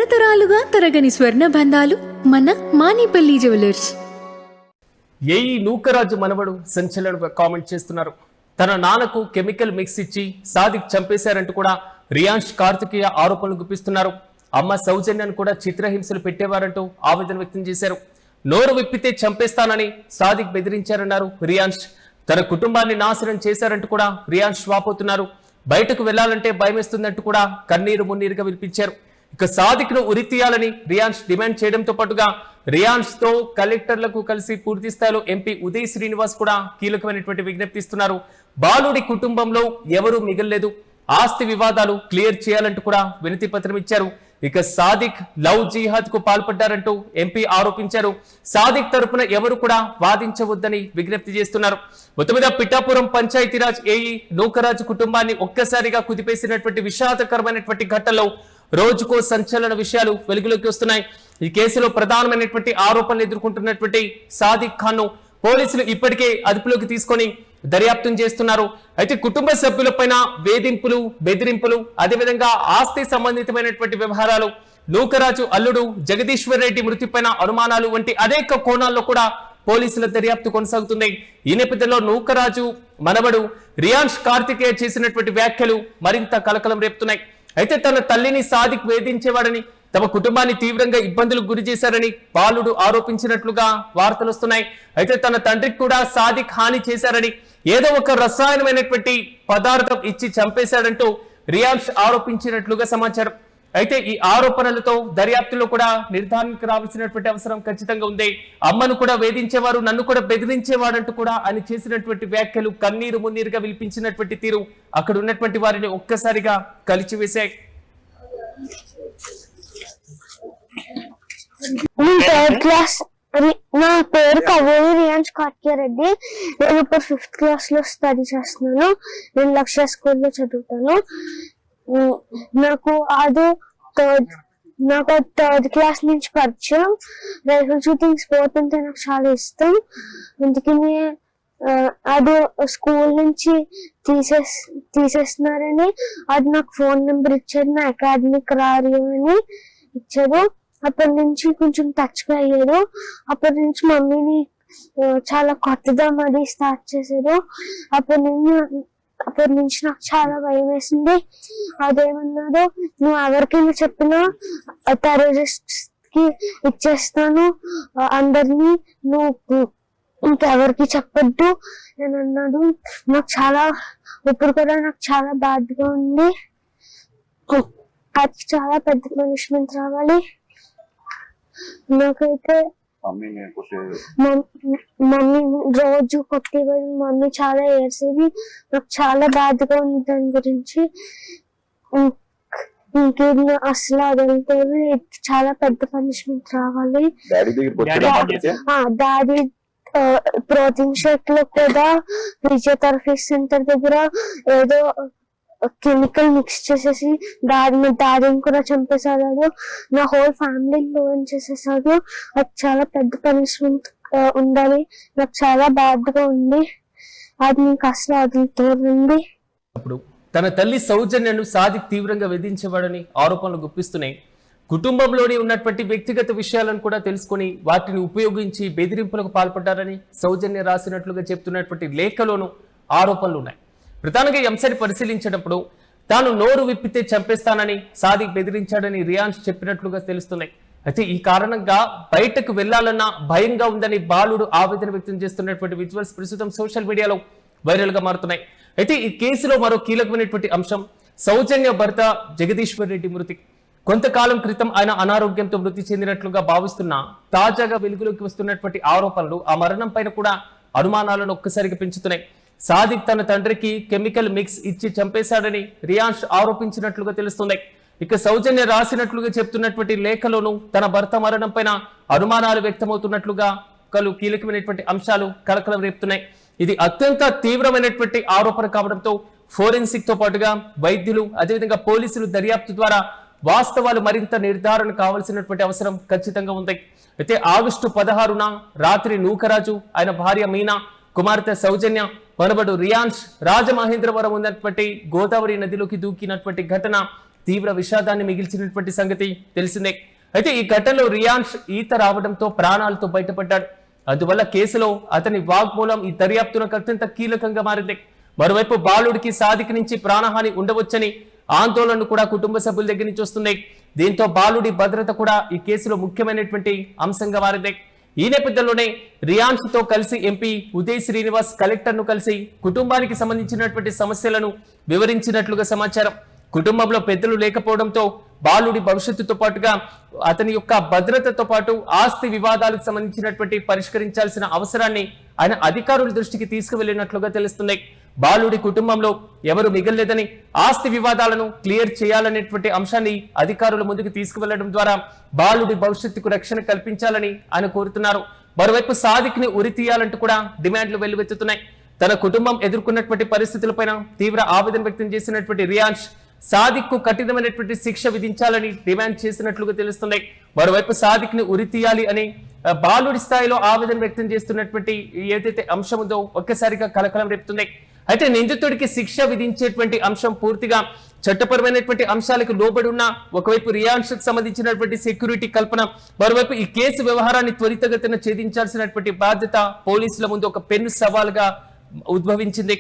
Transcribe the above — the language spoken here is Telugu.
తరతరాలుగా తరగని స్వర్ణ బంధాలు మన మానిపల్లి జ్యువెలర్స్. ఏఈ నూకరాజు మనవడు సంచలనంగా కామెంట్ చేస్తున్నారు. తన నాన్నకు కెమికల్ మిక్స్ ఇచ్చి సాదిక్ చంపేశారంటూ కూడా రియాన్స్ కార్తికేయ ఆరోపణలు గుప్పిస్తున్నారు. అమ్మ సౌజన్యాన్ని కూడా చిత్రహింసలు పెట్టేవారంటూ ఆవేదన వ్యక్తం చేశారు. నోరు విప్పితే చంపేస్తానని సాదిక్ బెదిరించారన్నారు రియాన్స్. తన కుటుంబాన్ని నాశనం చేశారంటూ కూడా రియాన్స్ వాపోతున్నారు. బయటకు వెళ్లాలంటే భయమేస్తుందంటూ కూడా కన్నీరు మున్నీరుగా వినిపించారు. ఇక సాదిక్ ను ఉరితీయాలని రియాన్స్ డిమాండ్ చేయడంతో పాటుగా రియాన్స్ తో కలెక్టర్లకు కలిసి పూర్తి స్థాయిలో ఎంపీ ఉదయ్ శ్రీనివాస్ కూడా కీలకమైనటువంటి విజ్ఞప్తి ఇస్తున్నారు. బాలుడి కుటుంబంలో ఎవరూ మిగల్లేదు, ఆస్తి వివాదాలు క్లియర్ చేయాలంటూ కూడా వినతి పత్రం ఇచ్చారు. ఇక సాదిక్ లవ్ జిహాద్ కు పాల్పడ్డారంటూ ఎంపీ ఆరోపించారు. సాదిక్ తరపున ఎవరు కూడా వాదించవద్దని విజ్ఞప్తి చేస్తున్నారు. మొత్తం మీద పిఠాపురం పంచాయతీరాజ్ ఏఈ నూకరాజు కుటుంబాన్ని ఒక్కసారిగా కుదిపేసినటువంటి విషాదకరమైనటువంటి ఘటనలో రోజుకో సంచలన విషయాలు వెలుగులోకి వస్తున్నాయి. ఈ కేసులో ప్రధానమైనటువంటి ఆరోపణలు ఎదుర్కొంటున్నటువంటి సాదిక్ ఖాన్ ను పోలీసులు ఇప్పటికే అదుపులోకి తీసుకొని దర్యాప్తు చేస్తున్నారు. అయితే కుటుంబ సభ్యులపైన వేధింపులు, బెదిరింపులు, అదేవిధంగా ఆస్తి సంబంధితమైనటువంటి వ్యవహారాలు, నూకరాజు అల్లుడు జగదీశ్వర్ రెడ్డి మృతిపైన అనుమానాలు వంటి అనేక కోణాల్లో కూడా పోలీసుల దర్యాప్తు కొనసాగుతుంది. ఈ నేపథ్యంలో నూకరాజు మనవడు రియాన్స్ కార్తికేయ చేసినటువంటి వ్యాఖ్యలు మరింత కలకలం రేపుతున్నాయి. అయితే తన తల్లిని సాదిక్ వేధించేవాడని, తమ కుటుంబాన్ని తీవ్రంగా ఇబ్బందులకు గురి చేశారని బాలుడు ఆరోపించినట్లుగా వార్తలు వస్తున్నాయి. అయితే తన తండ్రికి కూడా సాదిక్ హాని చేశారని, ఏదో ఒక రసాయనమైనటువంటి పదార్థం ఇచ్చి చంపేశాడంటూ రియాన్స్ ఆరోపించినట్లుగా సమాచారం. అయితే ఈ ఆరోపణలతో దర్యాప్తులో కూడా నిర్ధారణకు రావాల్సినటువంటి అవసరం ఖచ్చితంగా ఉంది. అమ్మను కూడా వేధించేవారు, నన్ను కూడా బెదిరించేవాడంటూ కూడా ఆయన చేసినటువంటి వ్యాఖ్యలు కన్నీరు మున్నీరుగా విలిపించినటువంటి తీరు అక్కడ ఉన్నటువంటి వారిని ఒక్కసారిగా కలిచివేశాయి. నా పేరు కవోలి రియాన్స్ కార్తికేయ రెడ్డి. నేను ఇప్పుడు 5th క్లాస్ లో స్టడీ చేస్తున్నాను. నేను లక్ష్య స్కూల్లో చదువుతాను. నాకు థర్డ్ క్లాస్ నుంచి పరిచయం. రైఫిల్ షూటింగ్ స్పోర్ట్ అంటే నాకు చాలా ఇష్టం. అందుకని అది స్కూల్ నుంచి తీసేస్తున్నారని అది నాకు ఫోన్ నెంబర్ ఇచ్చారు. నా అకాడమిక్ రారియో అని ఇచ్చారు. అప్పటి నుంచి కొంచెం టచ్ గా అయ్యారు. అప్పటి నుంచి మమ్మీని చాలా కొత్తగా మరి స్టార్ట్ చేశారు. అప్పటి నుంచి నాకు చాలా భయం వేసింది. అదేమన్నాడు, నువ్వు ఎవరికైనా చెప్పినా టెర్రరిస్ట్ కి ఇచ్చేస్తాను, అందరినీ నువ్వు ఇంకెవరికి చెప్పొద్దు అని అన్నాడు. ఇప్పుడు కూడా నాకు చాలా బాధగా ఉంది. అది చాలా పెద్ద పనిష్మెంట్ రావాలి. నాకైతే మమ్మీ రోజు కొట్టేవాడు. మమ్మీ చాలా ఏడ్చేది. నాకు చాలా బాధగా ఉంది దాని గురించి. ఇంకేం అసలు అదంటే చాలా పెద్ద పనిష్మెంట్ రావాలి. డాడీ ప్రోటీన్ షేక్ లో కూడా ఫిజియోథెరపీ సెంటర్ దగ్గర ఏదో కెమికల్ మిక్స్ చేసేసి డాడీని కూడా చంపేశాడు. నా హోల్ ఫ్యామిలీ లోన్ చేసేసాడు. అది చాలా పెద్ద పనిష్మెంట్ ఉండాలి. నాకు చాలా బాధగా ఉంది. అది నీకు అసలు వదులుతోంది. అప్పుడు తన తల్లి సౌజన్యను సాదిక్ తీవ్రంగా వేధించేవాడని ఆరోపణలు గుప్పిస్తున్నాయి. కుటుంబంలోని ఉన్నటువంటి వ్యక్తిగత విషయాలను కూడా తెలుసుకుని వాటిని ఉపయోగించి బెదిరింపులకు పాల్పడ్డారని సౌజన్య రాసినట్లుగా చెప్తున్నటువంటి లేఖలోనూ ఆరోపణలు ఉన్నాయి. ప్రధానంగా ఈ అంశాన్ని పరిశీలించినప్పుడు తాను నోరు విప్పితే చంపేస్తానని సాదిక్ బెదిరించాడని రియాన్స్ చెప్పినట్లుగా తెలుస్తున్నాయి. అయితే ఈ కారణంగా బయటకు వెళ్లాలన్న భయంగా ఉందని బాలుడు ఆవేదన వ్యక్తం చేస్తున్నటువంటి విజువల్స్ ప్రస్తుతం సోషల్ మీడియాలో వైరల్ గా మారుతున్నాయి. అయితే ఈ కేసులో మరో కీలకమైనటువంటి అంశం సౌజన్య భర్త జగదీశ్వర్ రెడ్డి మృతి. కొంతకాలం క్రితం ఆయన అనారోగ్యంతో మృతి చెందినట్లుగా భావిస్తున్న తాజాగా వెలుగులోకి వస్తున్నటువంటి ఆరోపణలు ఆ మరణం పైన కూడా అనుమానాలను ఒక్కసారిగా పెంచుతున్నాయి. సాదిక్ తన తండ్రికి కెమికల్ మిక్స్ ఇచ్చి చంపేశాడని రియాన్స్ ఆరోపించినట్లుగా తెలుస్తుంది. ఇక సౌజన్య రాసినట్లుగా చెప్తున్నటువంటి లేఖలోనూ తన భర్త మరణం పైన అనుమానాలు వ్యక్తమవుతున్నట్లుగా పలు కీలకమైనటువంటి అంశాలు కలకలం రేపుతున్నాయి. ఇది అత్యంత తీవ్రమైనటువంటి ఆరోపణ కావడంతో ఫోరెన్సిక్ తో పాటుగా వైద్యులు, అదేవిధంగా పోలీసులు దర్యాప్తు ద్వారా వాస్తవాలు మరింత నిర్ధారణ కావాల్సినటువంటి అవసరం ఖచ్చితంగా ఉంది. అయితే ఆగస్టు 16న రాత్రి నూకరాజు, ఆయన భార్య మీనా, కుమార్తె సౌజన్య, మనవడు రియాన్స్ రాజమహేంద్రవరం ఉన్నటువంటి గోదావరి నదిలోకి దూకినటువంటి ఘటన తీవ్ర విషాదాన్ని మిగిల్చినటువంటి సంగతి తెలిసిందే. అయితే ఈ ఘటనలో రియాన్ష్ ఈత రావడంతో ప్రాణాలతో బయటపడ్డాడు. అందువల్ల కేసులో అతని వాగ్మూలం ఈ దర్యాప్తునకు అత్యంత కీలకంగా మారింది. మరోవైపు బాలుడికి సాదిక్ నుంచి ప్రాణహాని ఉండవచ్చని ఆందోళన కూడా కుటుంబ సభ్యుల దగ్గర నుంచి వస్తుంది. దీంతో బాలుడి భద్రత కూడా ఈ కేసులో ముఖ్యమైనటువంటి అంశంగా మారింది. ఈ నేపథ్యంలోనే రియాన్ష్ తో కలిసి ఎంపీ ఉదయ్ శ్రీనివాస్ కలెక్టర్ ను కలిసి కుటుంబానికి సంబంధించినటువంటి సమస్యలను వివరించినట్లుగా సమాచారం. కుటుంబంలో పెద్దలు లేకపోవడంతో బాలుడి భవిష్యత్తుతో పాటుగా అతని యొక్క భద్రతతో పాటు ఆస్తి వివాదాలకు సంబంధించినటువంటి పరిష్కరించాల్సిన అవసరాన్ని ఆయన అధికారుల దృష్టికి తీసుకువెళ్లినట్లుగా తెలుస్తుంది. బాలుడి కుటుంబంలో ఎవరు మిగలలేదని, ఆస్తి వివాదాలను క్లియర్ చేయాలనేటువంటి అంశాన్ని అధికారుల ముందుకు తీసుకువెళ్లడం ద్వారా బాలుడి భవిష్యత్తుకు రక్షణ కల్పించాలని ఆయన కోరుతున్నారు. మరోవైపు సాదిక్ ని ఉరి తీయాలంటూ కూడా డిమాండ్లు వెల్లువెత్తుతున్నాయి. తన కుటుంబం ఎదుర్కొన్నటువంటి పరిస్థితులపైన తీవ్ర ఆవేదన వ్యక్తం చేసినటువంటి రియాన్ష్ సాదిక్ కు కఠినమైనటువంటి శిక్ష విధించాలని డిమాండ్ చేసినట్లుగా తెలుస్తుంది. మరోవైపు సాదిక్ ని ఉరి తీయాలి అని బాలుడి స్థాయిలో ఆవేదన వ్యక్తం చేస్తున్నటువంటి ఏదైతే అంశం ఉందో ఒక్కసారిగా కలకలం రేపుతుంది. అయితే నిందితుడికి శిక్ష విధించేటువంటి అంశం పూర్తిగా చట్టపరమైనటువంటి అంశాలకు లోబడి ఉన్న ఒకవైపు రియాన్ష్ కు సంబంధించినటువంటి సెక్యూరిటీ కల్పన, మరోవైపు ఈ కేసు వ్యవహారాన్ని త్వరితగతిన ఛేదించాల్సినటువంటి బాధ్యత పోలీసుల ముందు ఒక పెను సవాల్గా ఉద్భవించింది.